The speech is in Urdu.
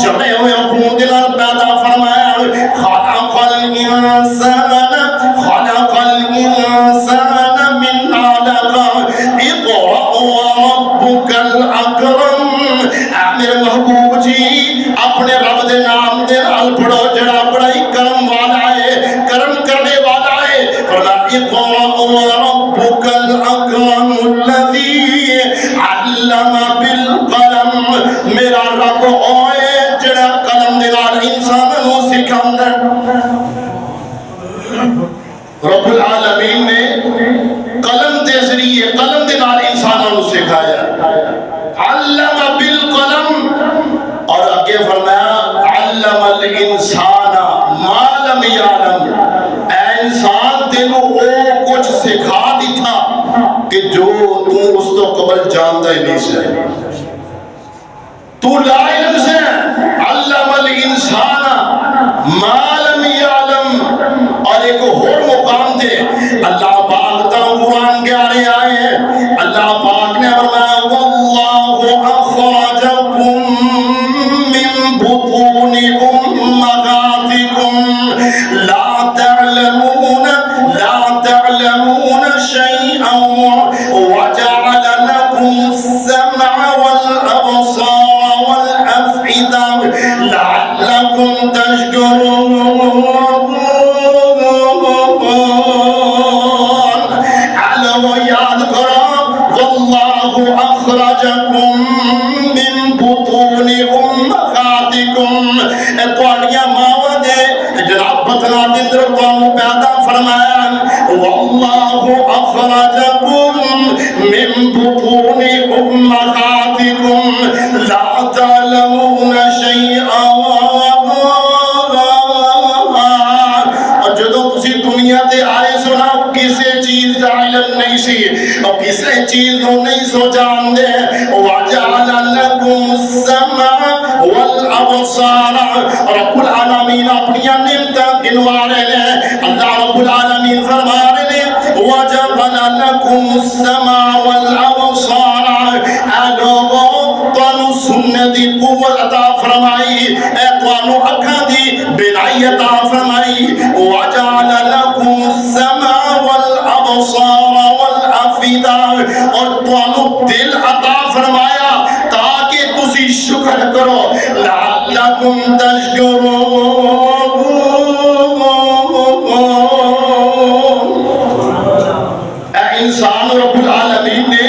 جمع ہوئے خون دلال پیدا فرمایا خلق الانسان من علق اقرأ وربك الاکرم۔ میرے محبوب جی اپنے رب دے نام دے نال پڑھو جڑا بڑا ہی کرم والا ہے، کرم کرنے والا ہے۔ فرمایا اقرأ وربك الاکرم الذی علم بالقلم۔ میرا رب ہوئے جڑا قلم دے نال انسانوں سکھاوندا ہے۔ رب العالمین نے قلم دے ذریعے قلم دے نال انسانوں سکھایا، علم بالقلم، اور آگے فرمایا علم الانسان ما لم یعلم۔ اے انسان تینوں وہ کچھ سکھا دیتا کہ جو تو اس تو قبل جانتا ہی نہیں سے، تو لا علم سے۔ علم الانسان ما لم یعلم۔ اور ایک اور مقام دے اللہ پاک تا قرآن کے آنے آئے ہیں، اللہ پاک نے فرمایا واللہ اخرجکم من بطون امہاتکم لا تعلمون شیئا وجعل لکم السمع والابصار والافئدہ لعلکم تشکرون۔ یاد کرو واللہ اخرجکم من بطون امہاتکم، تواڈیاں ماواں دے جناب بطناں دے اندر تانوں پیدا فرمایا۔ واللہ اخرجکم من بطون امہاتکم لا تعلمون شیئا۔ اور جدوں تسی دنیا تے آئے سنا کسے چیز دا علم نہیں سی اور کسے چیز نو نہیں سو جان دے۔ وَجَعَلَ لَكُمُ السَّمْعَ وَالْأَبْصَارَ۔ رب العالمین اپنی نعمتاں گنوا رہے ہیں۔ اللہ رب العالمین فرما رہے ہیں وَجَعَلَ لَكُمُ السَّمْعَ وَالْأَبْصَارَ۔ اے لوگوں تانوں سننے دی قوت عطا فرمائی، اے تانوں اکھاں دی بینائی عطا فرمائی۔ وَجَعَلَ لَكُمُ السَّمْعَ والابصار والافئدہ، اور تانوں دل عطا فرمایا تاکہ تسی شکر کرو لعلکم تشکرون۔ اے انسان رب العالمین نے